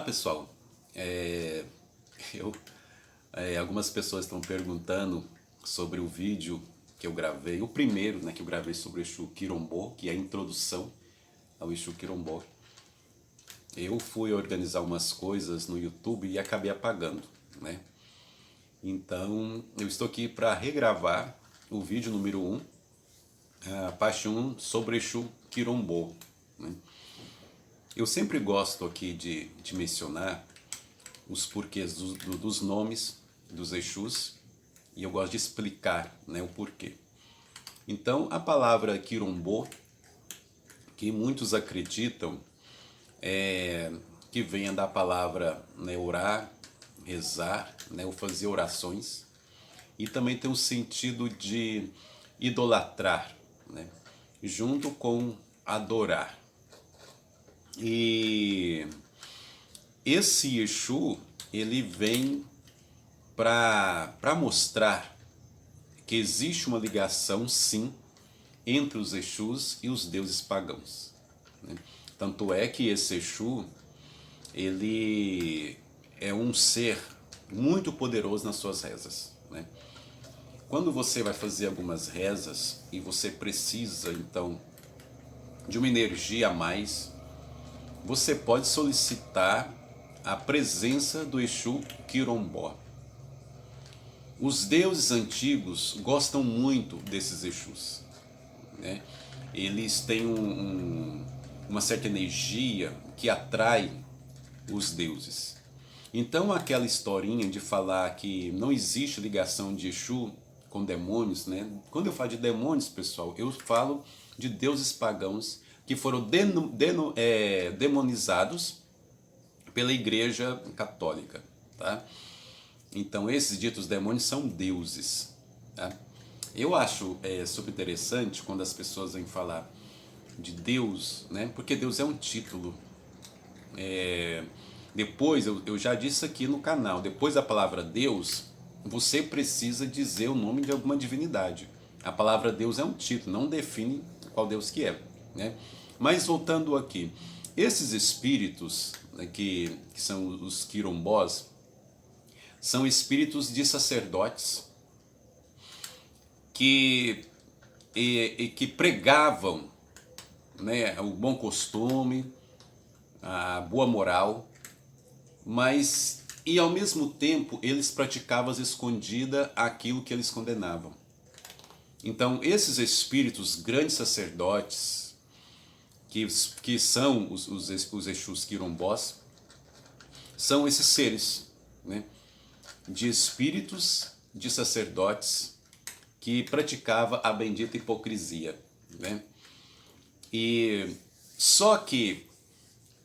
pessoal, É, eu, algumas pessoas estão perguntando sobre o vídeo que eu gravei, o primeiro, né, que eu gravei sobre o Exu Quirombó, que é a introdução ao Exu Quirombó. Eu fui organizar umas coisas no YouTube e acabei apagando, né? Então, eu estou aqui para regravar o vídeo número 1, a parte 1 sobre Exu Quirombó, né? Eu sempre gosto aqui de mencionar os porquês dos nomes dos Exus e eu gosto de explicar, né, o porquê. Então, a palavra Quirombó, que muitos acreditam que venha da palavra, né, orar, rezar, né, ou fazer orações, e também tem o sentido de idolatrar, né, junto com adorar. E esse Exu, ele vem para mostrar que existe uma ligação, sim, entre os Exus e os deuses pagãos, né? Tanto é que esse Exu, ele é um ser muito poderoso nas suas rezas, né? Quando você vai fazer algumas rezas e você precisa, então, de uma energia a mais, você pode solicitar a presença do Exu Quirombó. Os deuses antigos gostam muito desses Exus, né? Eles têm uma certa energia que atrai os deuses. Então aquela historinha de falar que não existe ligação de Exu com demônios, né? Quando eu falo de demônios, pessoal, eu falo de deuses pagãos que foram demonizados pela Igreja Católica, tá? Então esses ditos demônios são deuses, tá? Eu acho super interessante quando as pessoas vêm falar de Deus, né? Porque Deus é um título. Depois, eu já disse aqui no canal, depois da palavra Deus, você precisa dizer o nome de alguma divindade. A palavra Deus é um título, não define qual Deus que é, né? Mas voltando aqui, esses espíritos, né, que são os quirombós, são espíritos de sacerdotes que pregavam, né, o bom costume, a boa moral, mas e ao mesmo tempo eles praticavam às escondidas aquilo que eles condenavam. Então esses espíritos, grandes sacerdotes, que são os Exus Quirombós, são esses seres, né, de espíritos de sacerdotes que praticava a bendita hipocrisia, né? E só que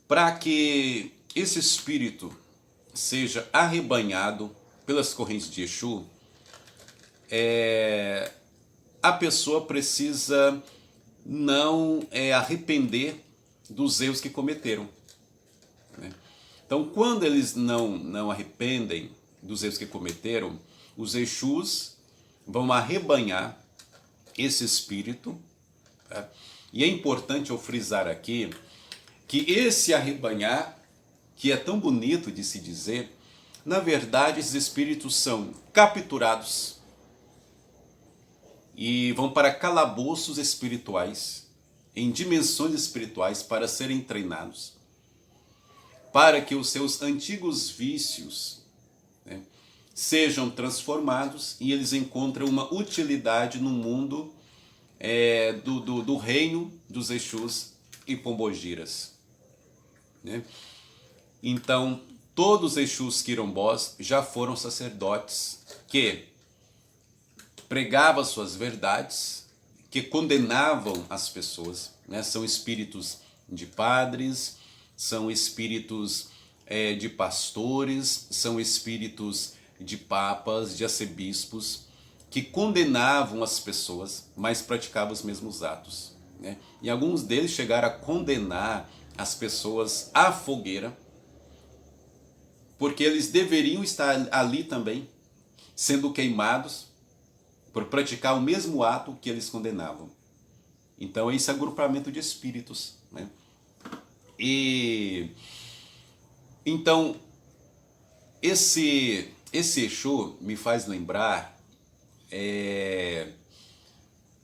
para que esse espírito seja arrebanhado pelas correntes de Exu, a pessoa precisa não arrepender dos erros que cometeram, né? Então, quando eles não arrependem dos erros que cometeram, os Exus vão arrebanhar esse espírito, tá? E é importante eu frisar aqui que esse arrebanhar, que é tão bonito de se dizer, na verdade esses espíritos são capturados e vão para calabouços espirituais, em dimensões espirituais, para serem treinados, para que os seus antigos vícios, né, sejam transformados e eles encontrem uma utilidade no mundo do reino dos Exus e Pombogiras, né? Então, todos os Exus Quirombós já foram sacerdotes que pregavam suas verdades, que condenavam as pessoas, né? São espíritos de padres, são espíritos de pastores, são espíritos de papas, de arcebispos, que condenavam as pessoas, mas praticavam os mesmos atos, né? E alguns deles chegaram a condenar as pessoas à fogueira, porque eles deveriam estar ali também, sendo queimados por praticar o mesmo ato que eles condenavam. Então esse é esse agrupamento de espíritos, né? E Então, esse Exu me faz lembrar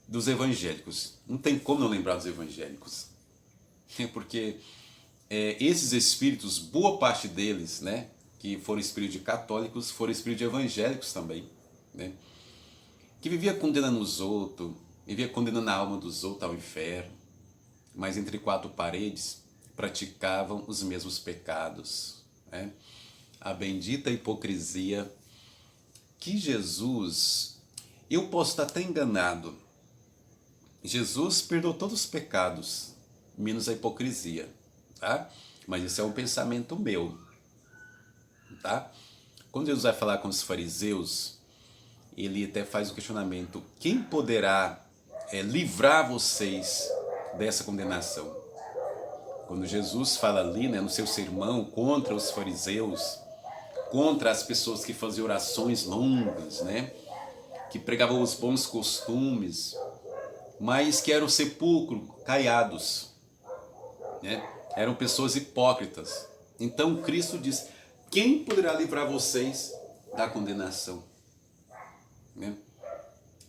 dos evangélicos. Não tem como não lembrar dos evangélicos. Porque esses espíritos, boa parte deles, né, que foram espíritos de católicos, foram espíritos de evangélicos também, né, que vivia condenando os outros, vivia condenando a alma dos outros ao inferno, mas entre quatro paredes praticavam os mesmos pecados, né? A bendita hipocrisia que Jesus, eu posso estar até enganado, Jesus perdoou todos os pecados, menos a hipocrisia, tá? Mas isso é um pensamento meu, tá? Quando Jesus vai falar com os fariseus, ele até faz o questionamento: quem poderá livrar vocês dessa condenação? Quando Jesus fala ali, né, no seu sermão contra os fariseus, contra as pessoas que faziam orações longas, né, que pregavam os bons costumes, mas que eram sepulcro caiados, né, eram pessoas hipócritas. Então Cristo diz: quem poderá livrar vocês da condenação? Né?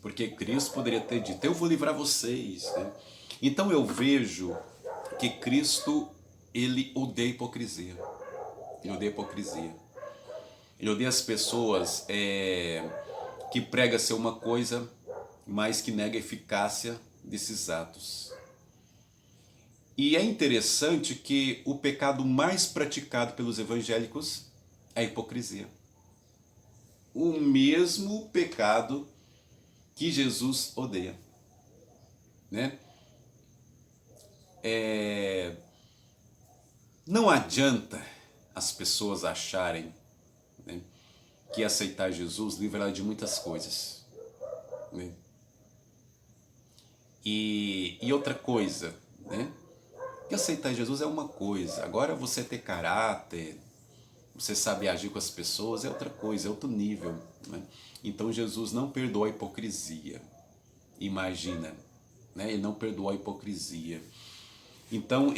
Porque Cristo poderia ter dito: eu vou livrar vocês. Né? Então eu vejo que Cristo, ele odeia hipocrisia. Ele odeia hipocrisia. Ele odeia as pessoas que pregam ser uma coisa, mas que nega a eficácia desses atos. E é interessante que o pecado mais praticado pelos evangélicos é a hipocrisia. O mesmo pecado que Jesus odeia, né? Não adianta as pessoas acharem, né, que aceitar Jesus livra ela de muitas coisas, né? E outra coisa, né? Que aceitar Jesus é uma coisa, agora você ter caráter, você sabe agir com as pessoas é outra coisa, é outro nível, né? Então Jesus não perdoa a hipocrisia, imagina, né? Ele não perdoa a hipocrisia. Então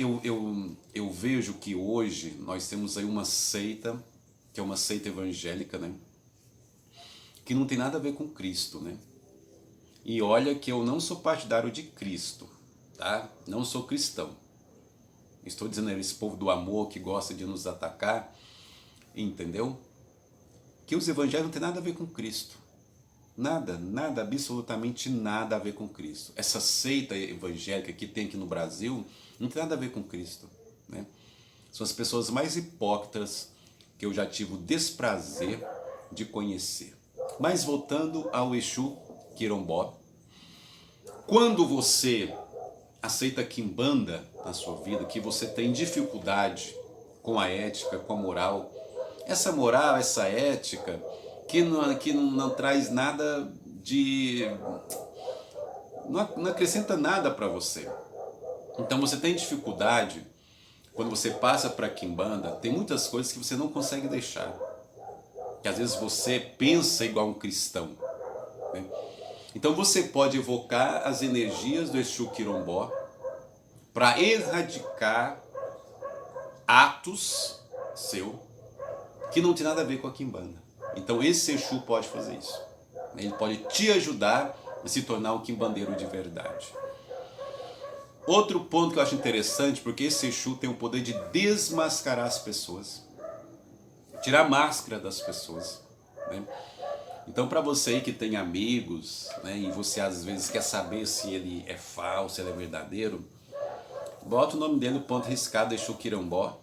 eu vejo que hoje nós temos aí uma seita, que é uma seita evangélica, né, que não tem nada a ver com Cristo, né? E olha que eu não sou partidário de Cristo, tá? Não sou cristão. Estou dizendo, esse povo do amor que gosta de nos atacar, entendeu? Que os evangelhos não tem nada a ver com Cristo. Nada, nada, absolutamente nada a ver com Cristo. Essa seita evangélica que tem aqui no Brasil não tem nada a ver com Cristo, né? São as pessoas mais hipócritas que eu já tive o desprazer de conhecer. Mas voltando ao Exu Quirombó, quando você aceita quimbanda na sua vida, que você tem dificuldade com a ética, com a moral, essa ética que não traz nada de... não acrescenta nada para você. Então você tem dificuldade, quando você passa para a quimbanda, tem muitas coisas que você não consegue deixar. Que às vezes você pensa igual um cristão, né? Então você pode evocar as energias do Exu Quirombó para erradicar atos seu que não tem nada a ver com a quimbanda. Então esse Exu pode fazer isso. Ele pode te ajudar a se tornar um quimbandeiro de verdade. Outro ponto que eu acho interessante, porque esse Exu tem o poder de desmascarar as pessoas, tirar a máscara das pessoas, né? Então, para você aí que tem amigos, né, e você às vezes quer saber se ele é falso, se ele é verdadeiro, bota o nome dele no ponto riscado Exu Quirombó,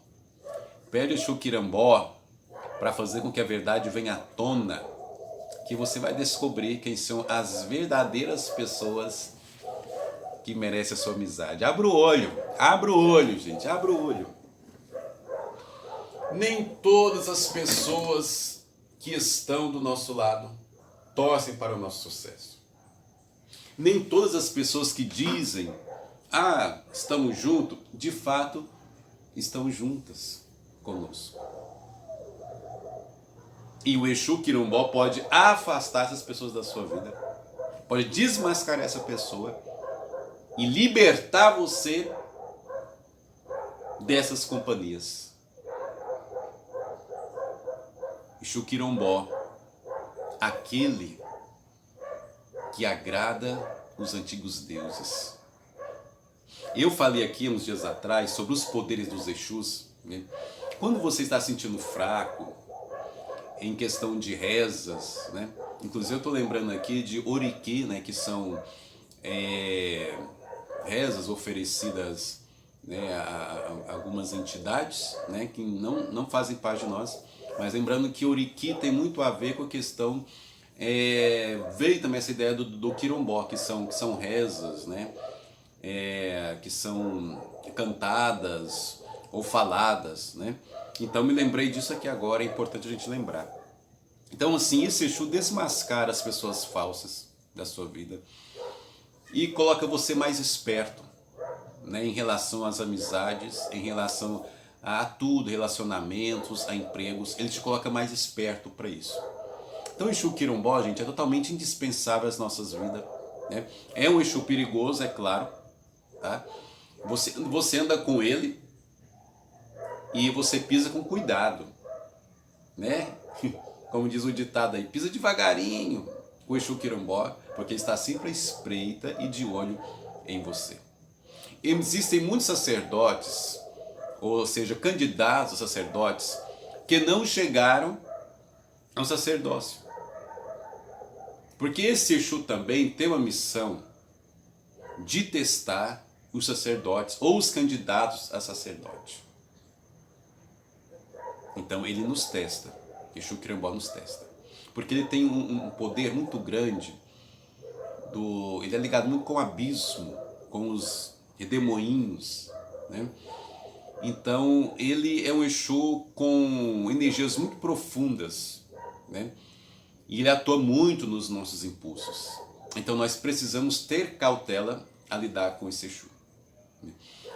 pede Exu Quirombó para fazer com que a verdade venha à tona, que você vai descobrir quem são as verdadeiras pessoas que merecem a sua amizade. Abra o olho, gente, abra o olho. Nem todas as pessoas que estão do nosso lado torcem para o nosso sucesso. Nem todas as pessoas que dizem, estamos juntos, de fato estão juntas conosco. E o Exu Quirombó pode afastar essas pessoas da sua vida, pode desmascarar essa pessoa e libertar você dessas companhias. Exu Quirombó, aquele que agrada os antigos deuses. Eu falei aqui uns dias atrás sobre os poderes dos Exus, né? Quando você está sentindo fraco, em questão de rezas, né? Inclusive eu estou lembrando aqui de Oriki, né? Que são rezas oferecidas, né, a algumas entidades, né? Que não fazem parte de nós. Mas lembrando que Oriki tem muito a ver com a questão... veio também essa ideia do Quirombó, que são rezas, né? Que são cantadas ou faladas, né? Então me lembrei disso aqui agora, é importante a gente lembrar. Então assim, esse Exu desmascara as pessoas falsas da sua vida e coloca você mais esperto, né, em relação às amizades, em relação a tudo, relacionamentos, a empregos. Ele te coloca mais esperto para isso. Então o Exu Quirombó, gente, é totalmente indispensável às nossas vidas, né? É um Exu perigoso, é claro, tá? Você anda com ele e você pisa com cuidado, né? Como diz o ditado aí, pisa devagarinho o Exu Quirombó, porque ele está sempre à espreita e de olho em você. Existem muitos sacerdotes, ou seja, candidatos a sacerdotes, que não chegaram ao sacerdócio. Porque esse Exu também tem uma missão de testar os sacerdotes ou os candidatos a sacerdote. Então ele nos testa, Exu Quirombó nos testa. Porque ele tem um poder muito grande, ele é ligado muito com o abismo, com os redemoinhos, né? Então ele é um Exu com energias muito profundas, né? E ele atua muito nos nossos impulsos. Então nós precisamos ter cautela a lidar com esse Exu.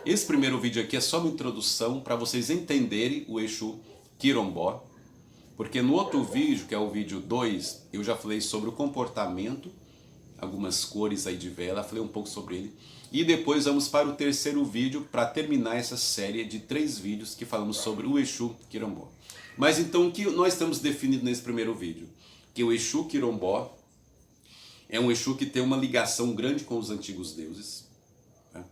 Esse primeiro vídeo aqui é só uma introdução para vocês entenderem o Exu Quirombó, porque no outro vídeo, que é o vídeo 2, eu já falei sobre o comportamento, algumas cores aí de vela, falei um pouco sobre ele. E depois vamos para o terceiro vídeo para terminar essa série de 3 vídeos que falamos sobre o Exu Quirombó. Mas então o que nós estamos definindo nesse primeiro vídeo? Que o Exu Quirombó é um Exu que tem uma ligação grande com os antigos deuses, né?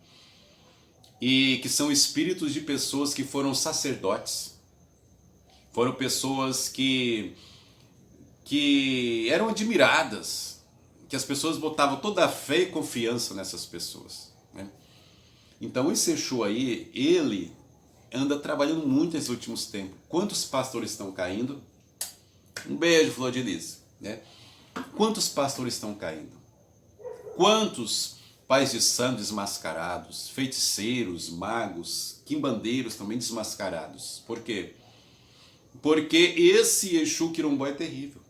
E que são espíritos de pessoas que foram sacerdotes, foram pessoas que eram admiradas, que as pessoas botavam toda a fé e confiança nessas pessoas, né? Então esse Exu aí, ele anda trabalhando muito nesses últimos tempos. Quantos pastores estão caindo? Um beijo, Flor de Lis, né? Quantos pastores estão caindo? Quantos pais de santo desmascarados, feiticeiros, magos, quimbandeiros também desmascarados? Por quê? Porque esse Exu Quirombó é terrível,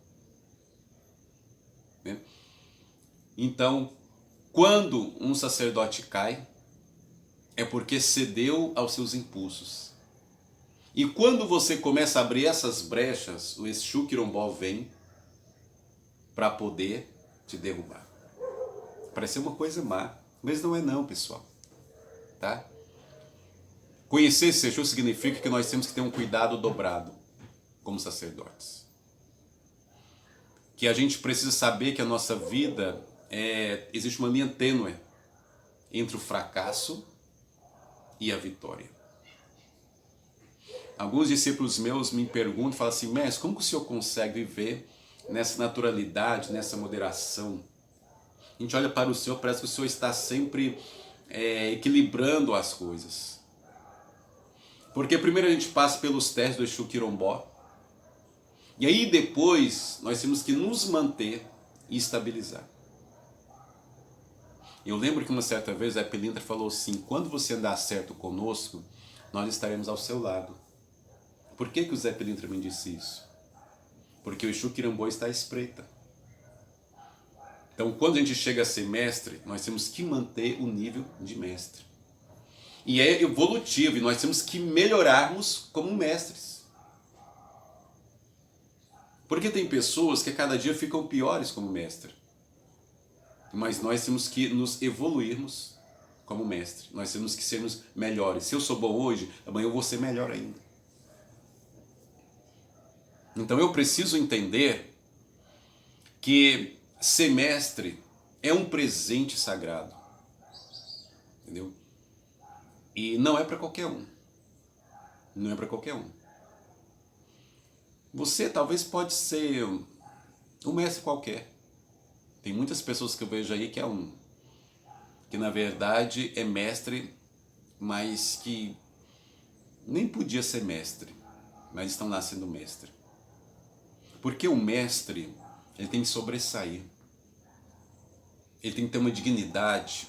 né? Então, quando um sacerdote cai, é porque cedeu aos seus impulsos. E quando você começa a abrir essas brechas, o Exu Quirombó vem para poder te derrubar. Parece uma coisa má, mas não é não, pessoal. Tá? Conhecer esse Exu significa que nós temos que ter um cuidado dobrado como sacerdotes. Que a gente precisa saber que a nossa vida existe uma linha tênue entre o fracasso e a vitória. Alguns discípulos meus me perguntam, falam assim, mestre, como que o senhor consegue viver nessa naturalidade, nessa moderação? A gente olha para o senhor, parece que o senhor está sempre equilibrando as coisas. Porque primeiro a gente passa pelos testes do Exu Quirombó, e aí depois nós temos que nos manter e estabilizar. Eu lembro que uma certa vez a Pelintra falou assim, quando você andar certo conosco, nós estaremos ao seu lado. Por que o Zé Pelintra me disse isso? Porque o Exu Quirombó está à espreita. Então quando a gente chega a ser mestre, nós temos que manter o nível de mestre. E é evolutivo, e nós temos que melhorarmos como mestres. Porque tem pessoas que a cada dia ficam piores como mestre. Mas nós temos que nos evoluirmos como mestre. Nós temos que sermos melhores. Se eu sou bom hoje, amanhã eu vou ser melhor ainda. Então eu preciso entender que ser mestre é um presente sagrado, entendeu? E não é para qualquer um. Não é para qualquer um. Você talvez pode ser um mestre qualquer. Tem muitas pessoas que eu vejo aí que na verdade é mestre, mas que nem podia ser mestre, mas estão lá sendo mestre. Porque o mestre, ele tem que sobressair. Ele tem que ter uma dignidade,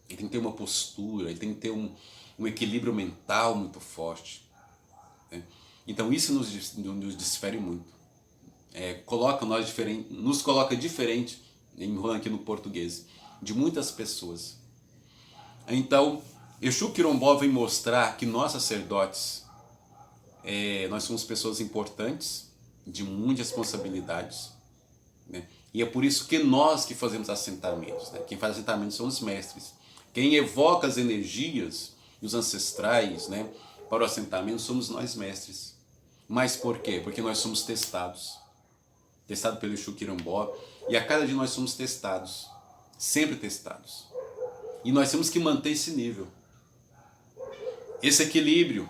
ele tem que ter uma postura, ele tem que ter um equilíbrio mental muito forte, né? Então isso nos difere muito. Nos coloca diferente, aqui no português, de muitas pessoas. Então, Exu Quirombó vem mostrar que nós sacerdotes, nós somos pessoas importantes, de muitas responsabilidades, né? E é por isso que nós que fazemos assentamentos, né? Quem faz assentamentos são os mestres. Quem evoca as energias e os ancestrais, né, para o assentamento somos nós mestres. Mas por quê? Porque nós somos testados. Testado pelo Exu Quirombó. E a cada dia nós somos testados. Sempre testados. E nós temos que manter esse nível. Esse equilíbrio.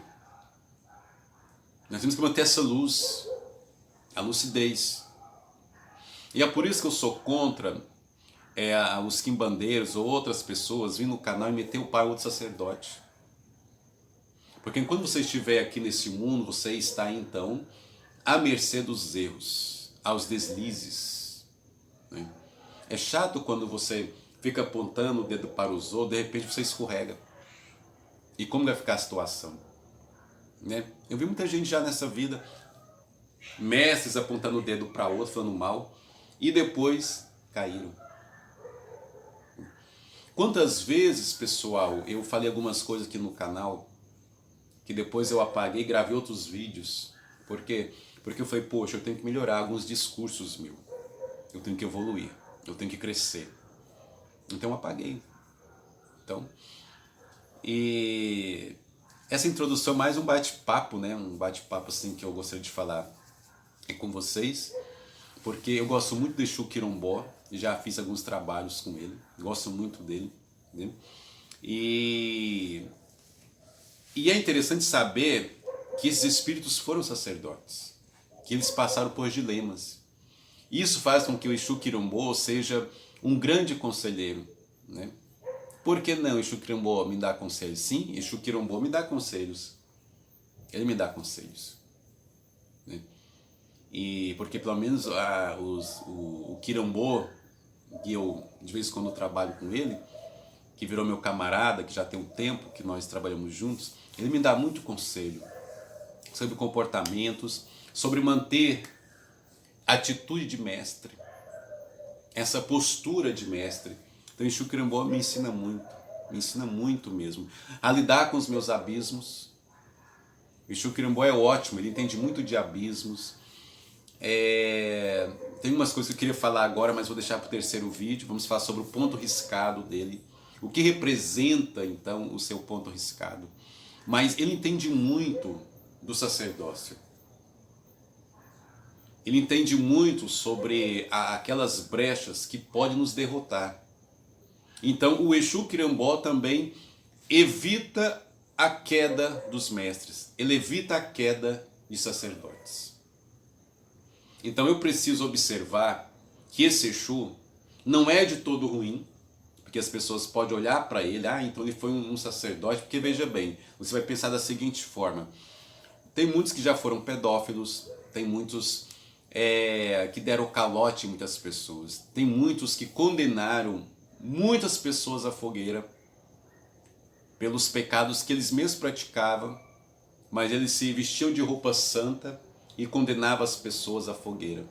Nós temos que manter essa luz. A lucidez. E é por isso que eu sou contra os quimbandeiros ou outras pessoas virem no canal e meter o pai ou outro sacerdote. Porque enquanto você estiver aqui nesse mundo, você está então à mercê dos erros, aos deslizes, né? É chato quando você fica apontando o dedo para os outros, de repente você escorrega. E como vai ficar a situação, né? Eu vi muita gente já nessa vida, mestres apontando o dedo para outro, falando mal, e depois caíram. Quantas vezes, pessoal, eu falei algumas coisas aqui no canal, que depois eu apaguei e gravei outros vídeos. Por quê? Porque eu falei, poxa, eu tenho que melhorar alguns discursos meus. Eu tenho que evoluir, eu tenho que crescer. Então eu apaguei. E essa introdução é mais um bate-papo, né? Um bate-papo assim que eu gostaria de falar com vocês. Porque eu gosto muito do Exu Quirombó, já fiz alguns trabalhos com ele, gosto muito dele, né? E é interessante saber que esses espíritos foram sacerdotes, que eles passaram por dilemas. Isso faz com que o Exu Quirombó seja um grande conselheiro, né? Por que não Exu Quirombó me dá conselhos? Sim, Exu Quirombó me dá conselhos. Ele me dá conselhos, né? E porque pelo menos o Quirombó, que eu de vez em quando eu trabalho com ele, que virou meu camarada, que já tem um tempo que nós trabalhamos juntos, ele me dá muito conselho sobre comportamentos, sobre manter atitude de mestre, essa postura de mestre. Então Exu Quirombó me ensina muito mesmo, a lidar com os meus abismos. O Exu Quirombó é ótimo, ele entende muito de abismos. Tem umas coisas que eu queria falar agora, mas vou deixar para o terceiro vídeo. Vamos falar sobre o ponto riscado dele. O que representa, então, o seu ponto riscado. Mas ele entende muito do sacerdócio. Ele entende muito sobre aquelas brechas que podem nos derrotar. Então, o Exu Quirombó também evita a queda dos mestres. Ele evita a queda de sacerdotes. Então eu preciso observar que esse Exu não é de todo ruim, porque as pessoas podem olhar para ele, então ele foi um sacerdote, porque veja bem, você vai pensar da seguinte forma, tem muitos que já foram pedófilos, tem muitos que deram calote em muitas pessoas, tem muitos que condenaram muitas pessoas à fogueira pelos pecados que eles mesmos praticavam, mas eles se vestiam de roupa santa e condenava as pessoas à fogueira.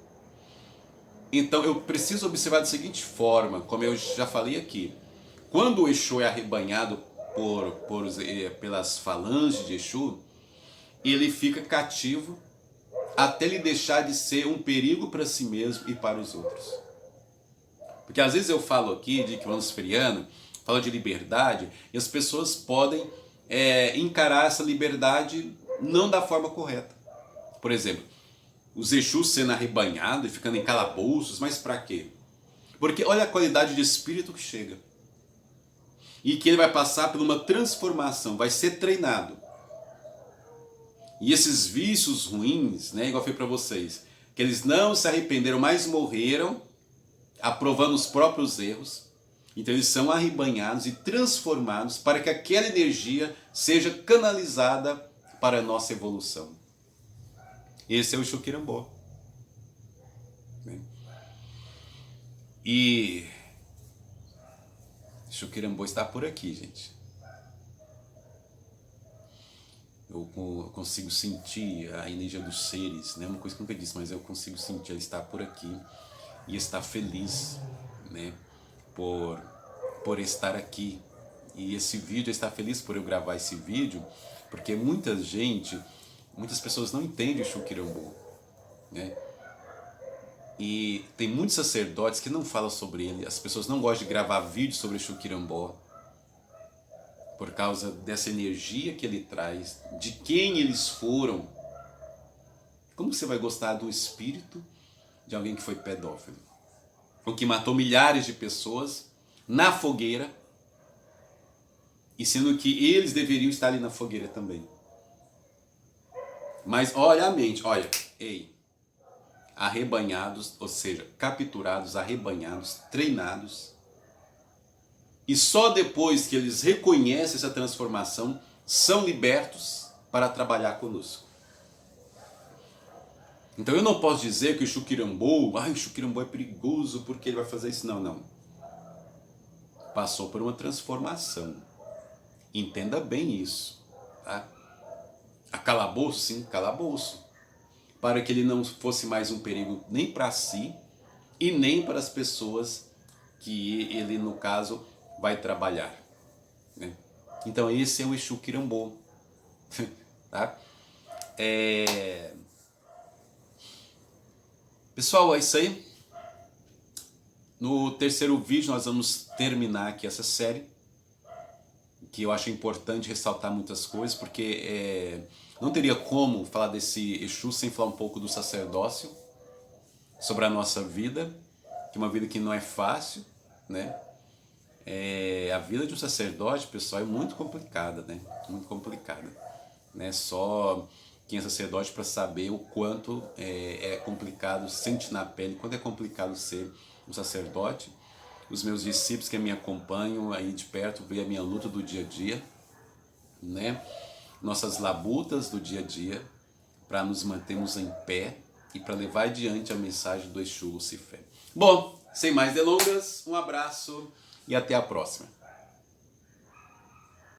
Então eu preciso observar da seguinte forma, como eu já falei aqui. Quando o Exu é arrebanhado pelas falanges de Exu, ele fica cativo até ele deixar de ser um perigo para si mesmo e para os outros. Porque às vezes eu falo aqui de Quironsferiano, falo de liberdade, e as pessoas podem encarar essa liberdade não da forma correta. Por exemplo, os Exus sendo arrebanhados e ficando em calabouços, mas para quê? Porque olha a qualidade de espírito que chega. E que ele vai passar por uma transformação, vai ser treinado. E esses vícios ruins, né, igual eu falei para vocês, que eles não se arrependeram, mas morreram, aprovando os próprios erros. Então eles são arrebanhados e transformados para que aquela energia seja canalizada para a nossa evolução. Esse é o Exu Quirambó. E Exu Quirambó está por aqui, gente. Eu consigo sentir a energia dos seres, né? Uma coisa que eu nunca disse, mas eu consigo sentir, ele está por aqui e está feliz, né? Por estar aqui. E esse vídeo, está feliz por eu gravar esse vídeo, porque muitas pessoas não entendem o Exu Quirambó, né? E tem muitos sacerdotes que não falam sobre ele, as pessoas não gostam de gravar vídeos sobre o Exu Quirambó, por causa dessa energia que ele traz, de quem eles foram. Como você vai gostar do espírito de alguém que foi pedófilo? Ou que matou milhares de pessoas na fogueira, e sendo que eles deveriam estar ali na fogueira também. Mas olha a mente, olha, arrebanhados, ou seja, capturados, arrebanhados, treinados. E só depois que eles reconhecem essa transformação, são libertos para trabalhar conosco. Então eu não posso dizer que o Exu Quirambó, o Exu Quirambó é perigoso porque ele vai fazer isso. Não, não. Passou por uma transformação. Entenda bem isso. Tá? A calabouço, sim, calabouço. Para que ele não fosse mais um perigo nem para si e nem para as pessoas que ele, no caso, vai trabalhar, né? Então esse é o Exu Quirambó. Tá? Pessoal, é isso aí. No terceiro vídeo nós vamos terminar aqui essa série, que eu acho importante ressaltar muitas coisas, porque não teria como falar desse Exu sem falar um pouco do sacerdócio, sobre a nossa vida, que é uma vida que não é fácil, né? A vida de um sacerdote, pessoal, é muito complicada, né? Muito complicada, né? Só quem é sacerdote para saber o quanto é complicado, sente na pele, quanto é complicado ser um sacerdote. Os meus discípulos que me acompanham aí de perto, veem a minha luta do dia a dia, né? Nossas labutas do dia a dia, para nos mantermos em pé e para levar adiante a mensagem do Exu Lucifer. Bom, sem mais delongas, um abraço e até a próxima.